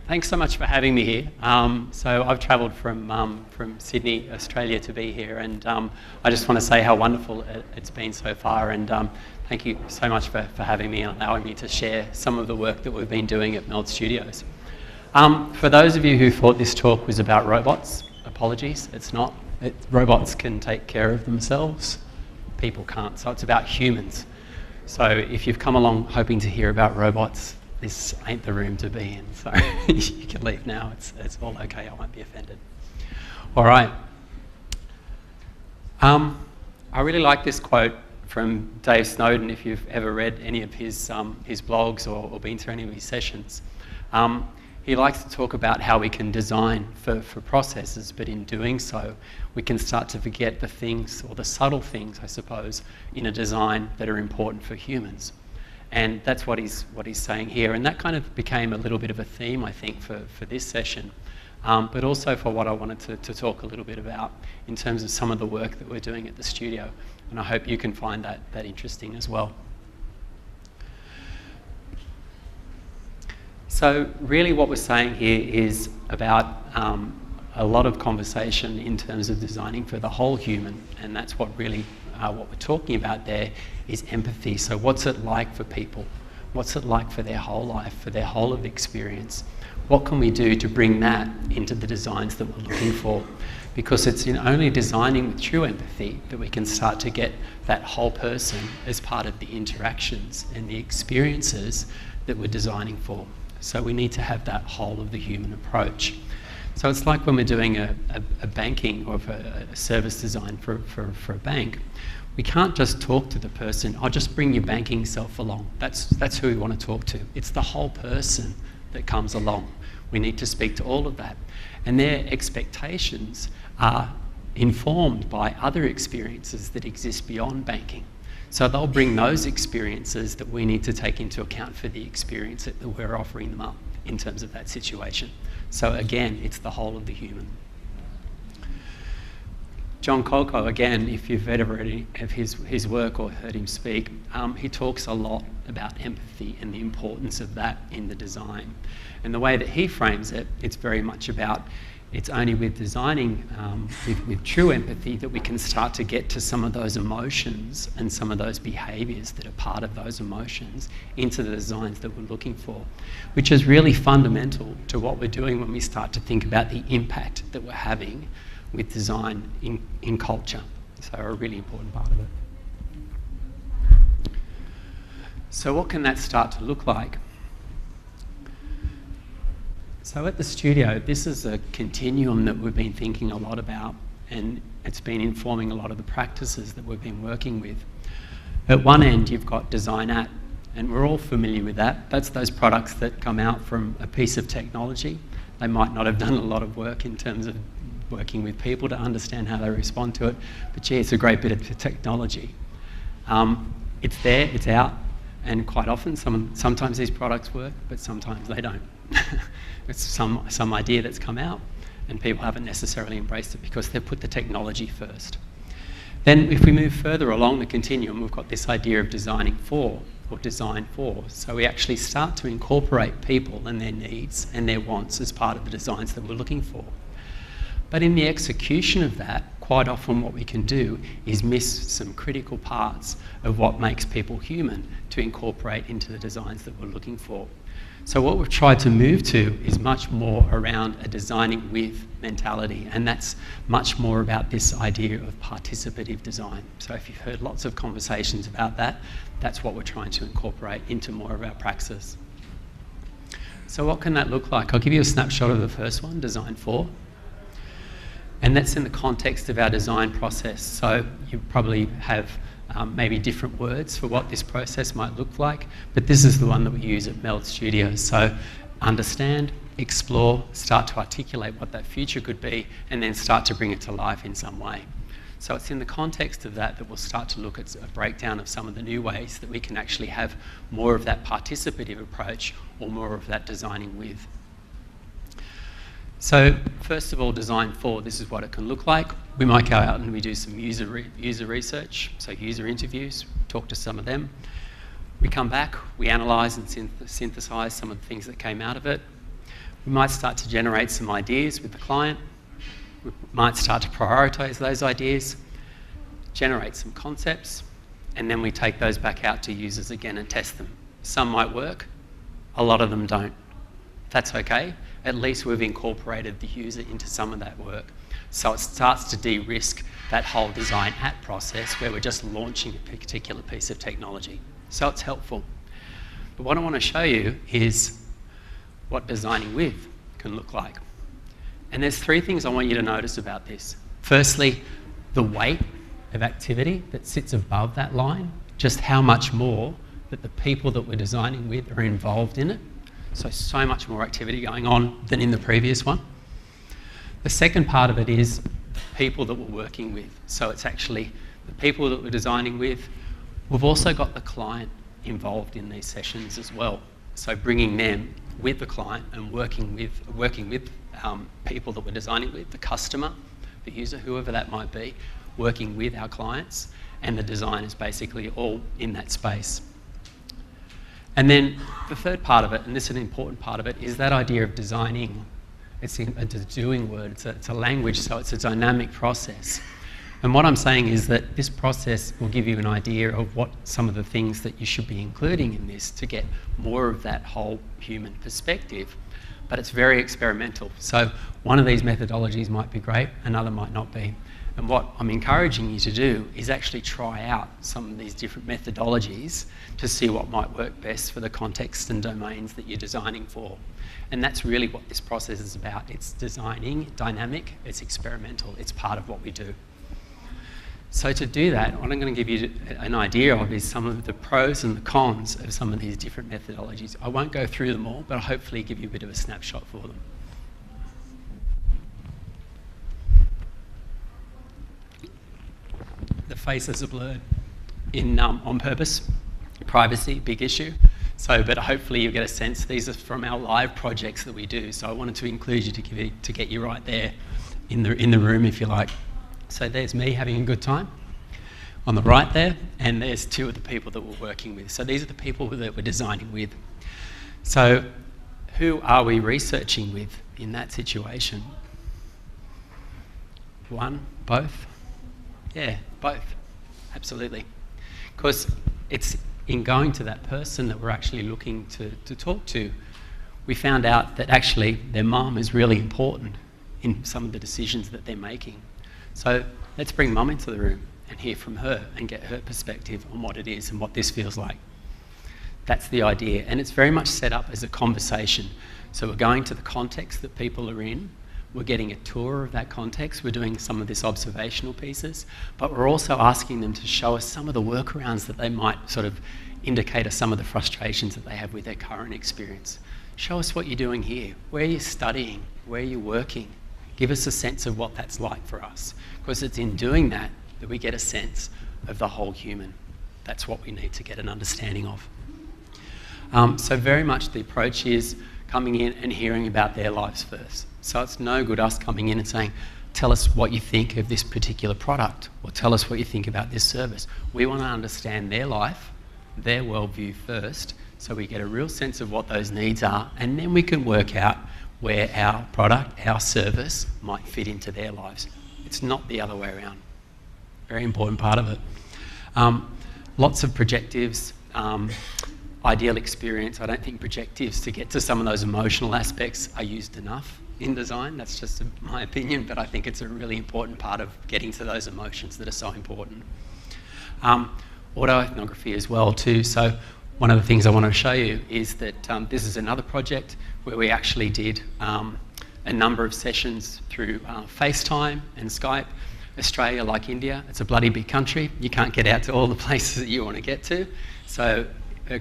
Thanks so much for having me here. So I've travelled from Sydney, Australia to be here, and I just want to say how wonderful it's been so far, and thank you so much for having me and allowing me to share some of the work that we've been doing at Merrell Studios. For those of you who thought this talk was about robots, apologies, it's not. Robots can take care of themselves, people can't, so it's about humans. So if you've come along hoping to hear about robots, this ain't the room to be in, so you can leave now. It's all okay, I won't be offended. All right. I really like this quote from Dave Snowden, if you've ever read any of his blogs or been to any of his sessions. He likes to talk about how we can design for processes, but in doing so, we can start to forget the things, or the subtle things, I suppose, in a design that are important for humans. And that's what he's saying here. And that kind of became a little bit of a theme, I think, for this session, but also for what I wanted to talk a little bit about in terms of some of the work that we're doing at the studio. And I hope you can find that interesting as well. So really what we're saying here is about a lot of conversation in terms of designing for the whole human, and that's what really what we're talking about there is empathy. So what's it like for people? What's it like for their whole life, for their whole of experience? What can we do to bring that into the designs that we're looking for? Because it's in only designing with true empathy that we can start to get that whole person as part of the interactions and the experiences that we're designing for. So we need to have that whole of the human approach. So it's like when we're doing a banking or a service design for a bank, we can't just talk to the person, oh, just bring your banking self along. That's who we want to talk to. It's the whole person that comes along. We need to speak to all of that. And their expectations are informed by other experiences that exist beyond banking. So they'll bring those experiences that we need to take into account for the experience that we're offering them up in terms of that situation. So again, it's the whole of the human. John Coco, again, if you've ever read any of his work or heard him speak, he talks a lot about empathy and the importance of that in the design. And the way that he frames it, it's very much about it's only with designing with true empathy that we can start to get to some of those emotions and some of those behaviours that are part of those emotions into the designs that we're looking for, which is really fundamental to what we're doing when we start to think about the impact that we're having with design in culture. So a really important part of it. So what can that start to look like? So at the studio, this is a continuum that we've been thinking a lot about, and it's been informing a lot of the practices that we've been working with. At one end, you've got design at, and we're all familiar with that. That's those products that come out from a piece of technology. They might not have done a lot of work in terms of working with people to understand how they respond to it, but gee, it's a great bit of technology. It's there, it's out, and quite often, sometimes these products work, but sometimes they don't. It's some idea that's come out, and people haven't necessarily embraced it because they've put the technology first. Then if we move further along the continuum, we've got this idea of designing for, or design for. So we actually start to incorporate people and their needs and their wants as part of the designs that we're looking for. But in the execution of that, quite often what we can do is miss some critical parts of what makes people human to incorporate into the designs that we're looking for. So what we've tried to move to is much more around a designing with mentality, and that's much more about this idea of participative design. So if you've heard lots of conversations about that, that's what we're trying to incorporate into more of our praxis. So what can that look like? I'll give you a snapshot of the first one, design for. And that's in the context of our design process. So you probably have maybe different words for what this process might look like, but this is the one that we use at Merrell Studios. So understand, explore, start to articulate what that future could be, and then start to bring it to life in some way. So it's in the context of that we'll start to look at a breakdown of some of the new ways that we can actually have more of that participative approach or more of that designing with. So first of all, design for, this is what it can look like. We might go out and we do some user research, so user interviews, talk to some of them. We come back, we analyse and synthesise some of the things that came out of it. We might start to generate some ideas with the client. We might start to prioritise those ideas, generate some concepts, and then we take those back out to users again and test them. Some might work, a lot of them don't. That's okay. At least we've incorporated the user into some of that work. So it starts to de-risk that whole design at process where we're just launching a particular piece of technology. So it's helpful. But what I want to show you is what designing with can look like. And there's three things I want you to notice about this. Firstly, the weight of activity that sits above that line, just how much more that the people that we're designing with are involved in it. So much more activity going on than in the previous one. The second part of it is the people that we're working with. So it's actually the people that we're designing with. We've also got the client involved in these sessions as well. So bringing them with the client and working with people that we're designing with, the customer, the user, whoever that might be, working with our clients, and the designers basically all in that space. And then the third part of it, and this is an important part of it, is that idea of designing. It's a doing word, it's a language, so it's a dynamic process. And what I'm saying is that this process will give you an idea of what some of the things that you should be including in this to get more of that whole human perspective. But it's very experimental. So one of these methodologies might be great, another might not be. And what I'm encouraging you to do is actually try out some of these different methodologies to see what might work best for the context and domains that you're designing for. And that's really what this process is about. It's designing, dynamic, it's experimental, it's part of what we do. So to do that, what I'm going to give you an idea of is some of the pros and the cons of some of these different methodologies. I won't go through them all, but I'll hopefully give you a bit of a snapshot for them. The faces are blurred on purpose. Privacy, big issue. So, but hopefully you'll get a sense. These are from our live projects that we do. So I wanted to include you to get you right there in the room, if you like. So there's me having a good time on the right there, and there's two of the people that we're working with. So these are the people that we're designing with. So who are we researching with in that situation? One, both? Yeah, both, absolutely. Because it's in going to that person that we're actually looking to talk to, we found out that actually their mum is really important in some of the decisions that they're making. So let's bring mum into the room and hear from her and get her perspective on what it is and what this feels like. That's the idea, and it's very much set up as a conversation. So we're going to the context that people are in, we're getting a tour of that context, we're doing some of this observational pieces, but we're also asking them to show us some of the workarounds that they might sort of indicate us some of the frustrations that they have with their current experience. Show us what you're doing here, where you're studying, where you're working. Give us a sense of what that's like for us, because it's in doing that that we get a sense of the whole human. That's what we need to get an understanding of. So very much the approach is coming in and hearing about their lives first. So it's no good us coming in and saying, tell us what you think of this particular product, or tell us what you think about this service. We want to understand their life, their worldview first, so we get a real sense of what those needs are, and then we can work out where our product, our service might fit into their lives. It's not the other way around. Very important part of it. Lots of projectives, ideal experience. I don't think projectives to get to some of those emotional aspects are used enough in design. That's just my opinion, but I think it's a really important part of getting to those emotions that are so important. Autoethnography as well too. So one of the things I want to show you is that this is another project where we actually did a number of sessions through FaceTime and Skype. Australia, like India, it's a bloody big country. You can't get out to all the places that you want to get to, so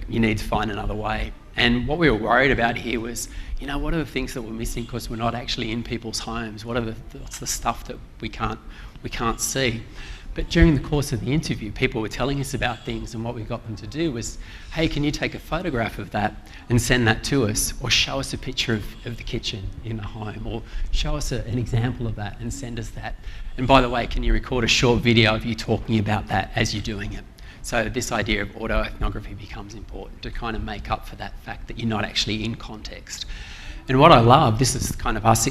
you need to find another way. And what we were worried about here was, you know, what are the things that we're missing because we're not actually in people's homes? What's the stuff that we can't see? But during the course of the interview, people were telling us about things, and what we got them to do was, hey, can you take a photograph of that and send that to us, or show us a picture of the kitchen in the home, or show us an example of that and send us that. And by the way, can you record a short video of you talking about that as you're doing it? So this idea of autoethnography becomes important to kind of make up for that fact that you're not actually in context. And what I love, this is kind of us,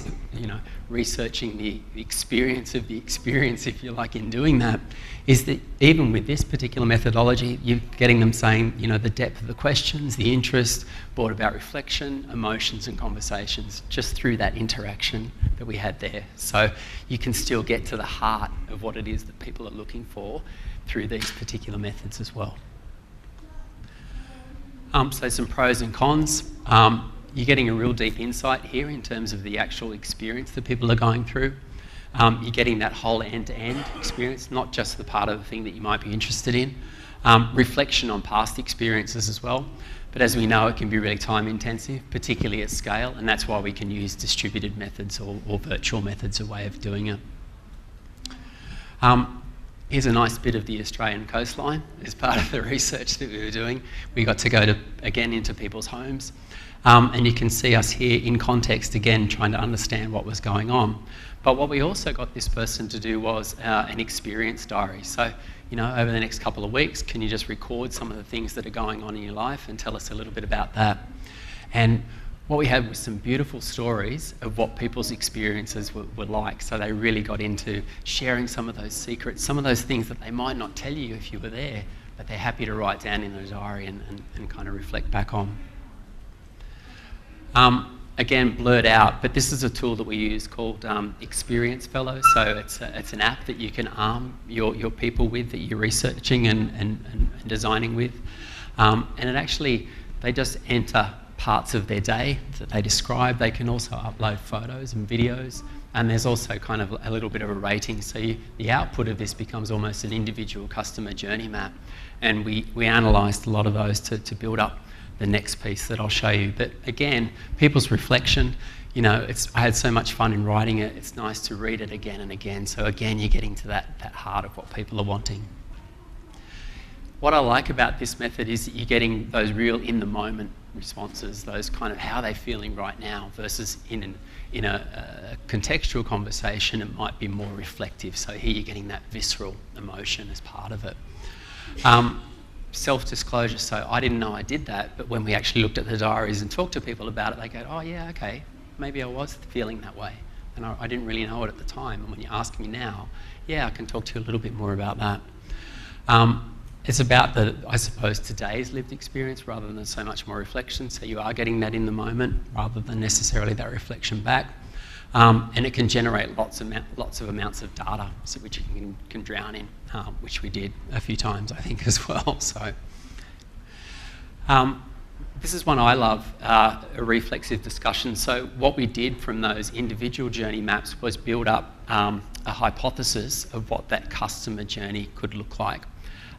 researching the experience of the experience, if you like, in doing that, is that even with this particular methodology, you're getting them saying, the depth of the questions, the interest, brought about reflection, emotions and conversations, just through that interaction that we had there. So you can still get to the heart of what it is that people are looking for through these particular methods as well. So some pros and cons. You're getting a real deep insight here in terms of the actual experience that people are going through. You're getting that whole end-to-end experience, not just the part of the thing that you might be interested in. Reflection on past experiences as well. But as we know, it can be really time intensive, particularly at scale, and that's why we can use distributed methods or virtual methods, a way of doing it. Here's a nice bit of the Australian coastline as part of the research that we were doing. We got to go again into people's homes. And you can see us here in context again, trying to understand what was going on. But what we also got this person to do was an experience diary. So, over the next couple of weeks, can you just record some of the things that are going on in your life and tell us a little bit about that? And what we had was some beautiful stories of what people's experiences were like. So they really got into sharing some of those secrets, some of those things that they might not tell you if you were there, but they're happy to write down in a diary and kind of reflect back on. Again, blurred out, but this is a tool that we use called Experience Fellows. So it's an app that you can arm your people with, that you're researching and designing with. And it actually, they just enter parts of their day that they describe. They can also upload photos and videos, and there's also kind of a little bit of a rating. So the output of this becomes almost an individual customer journey map. And we analysed a lot of those to build up the next piece that I'll show you. But again, people's reflection, I had so much fun in writing it. It's nice to read it again and again. So again, you're getting to that heart of what people are wanting. What I like about this method is that you're getting those real in-the-moment responses, those kind of how they're feeling right now, versus in a contextual conversation, it might be more reflective. So here you're getting that visceral emotion as part of it. Self-disclosure, so I didn't know I did that, but when we actually looked at the diaries and talked to people about it, they go, oh yeah, okay, maybe I was feeling that way. And I didn't really know it at the time. And when you ask me now, yeah, I can talk to you a little bit more about that. It's about I suppose, today's lived experience rather than so much more reflection. So you are getting that in the moment rather than necessarily that reflection back. And it can generate lots of amounts of data, so which you can drown in, which we did a few times, I think, as well. So this is one I love, a reflexive discussion. So what we did from those individual journey maps was build up a hypothesis of what that customer journey could look like.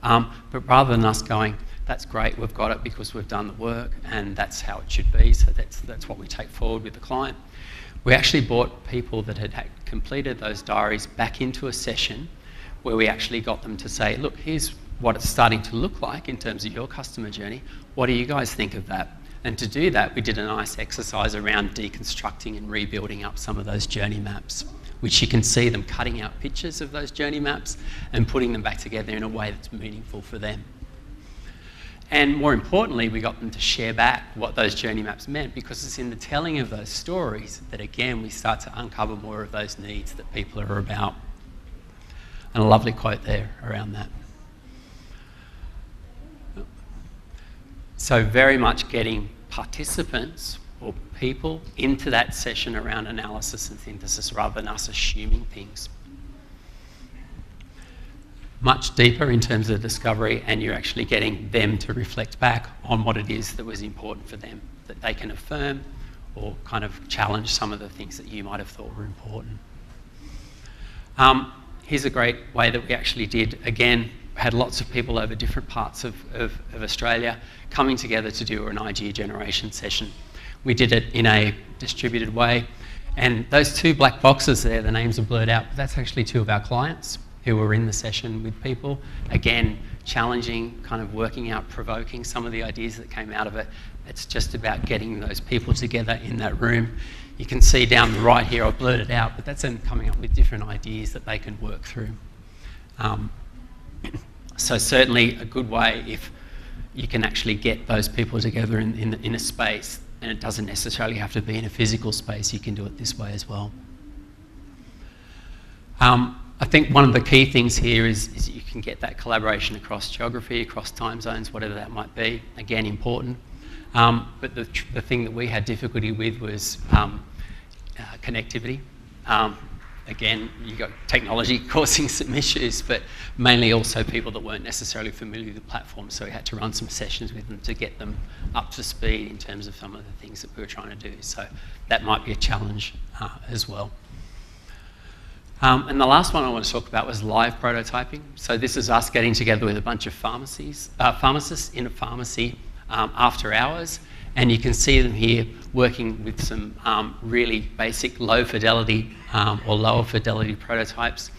But rather than us going, that's great, we've got it because we've done the work and that's how it should be, so that's what we take forward with the client. We actually brought people that had completed those diaries back into a session where we actually got them to say, look, here's what it's starting to look like in terms of your customer journey. What do you guys think of that? And to do that, we did a nice exercise around deconstructing and rebuilding up some of those journey maps, which you can see them cutting out pictures of those journey maps and putting them back together in a way that's meaningful for them. And more importantly, we got them to share back what those journey maps meant, because it's in the telling of those stories that, again, we start to uncover more of those needs that people are about. And a lovely quote there around that. So very much getting participants or people into that session around analysis and synthesis rather than us assuming things. Much deeper in terms of discovery, and you're actually getting them to reflect back on what it is that was important for them, that they can affirm or kind of challenge some of the things that you might have thought were important. Here's a great way that we actually did, again, had lots of people over different parts of Australia coming together to do an idea generation session. We did it in a distributed way, and those two black boxes there, the names are blurred out, but that's actually two of our clients who were in the session with people. Again, challenging, kind of working out, provoking some of the ideas that came out of it. It's just about getting those people together in that room. You can see down the right here, I've blurred it out, but that's them coming up with different ideas that they can work through. So certainly a good way if you can actually get those people together in a space And it doesn't necessarily have to be in a physical space, you can do it this way as well. I think one of the key things here is you can get that collaboration across geography, across time zones, whatever that might be. Again, important. But the thing that we had difficulty with was connectivity. Again, you've got technology causing some issues, but mainly also people that weren't necessarily familiar with the platform, so we had to run some sessions with them to get them up to speed in terms of some of the things that we were trying to do. So that might be a challenge as well. And the last one I want to talk about was live prototyping. So this is us getting together with a bunch of pharmacists in a pharmacy after hours, and you can see them here working with some really basic low fidelity or lower fidelity prototypes.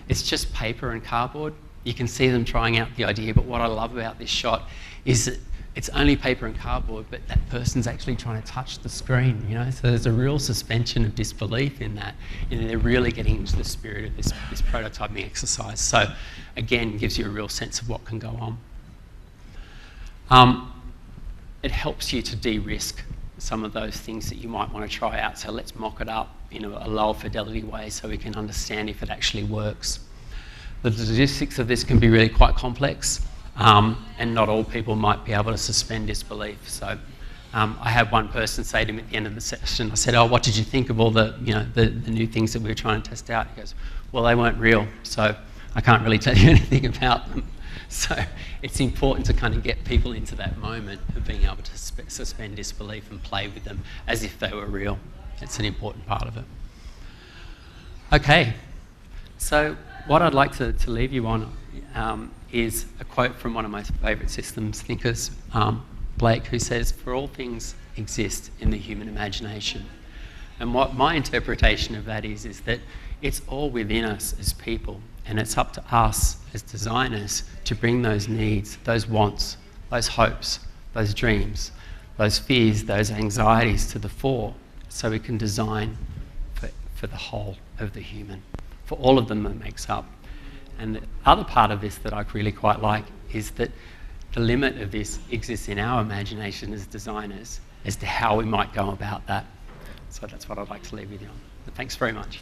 It's just paper and cardboard. You can see them trying out the idea, but what I love about this shot is that it's only paper and cardboard, but that person's actually trying to touch the screen, you know? So there's a real suspension of disbelief in that, and they're really getting into the spirit of this prototyping exercise. So again, gives you a real sense of what can go on. It helps you to de-risk some of those things that you might want to try out. So let's mock it up in a lower fidelity way so we can understand if it actually works. The logistics of this can be really quite complex, and not all people might be able to suspend disbelief. So I had one person say to me at the end of the session, I said, "Oh, what did you think of all the new things that we were trying to test out?" He goes, "Well, they weren't real, so I can't really tell you anything about them." So it's important to kind of get people into that moment of being able to suspend disbelief and play with them as if they were real. It's an important part of it. Okay, so what I'd like to leave you on is a quote from one of my favourite systems thinkers, Blake, who says, "For all things exist in the human imagination." And what my interpretation of that is that it's all within us as people, and it's up to us as designers to bring those needs, those wants, those hopes, those dreams, those fears, those anxieties to the fore, so we can design for the whole of the human, for all of them that makes up. And the other part of this that I really quite like is that the limit of this exists in our imagination as designers as to how we might go about that. So that's what I'd like to leave with you on. But thanks very much.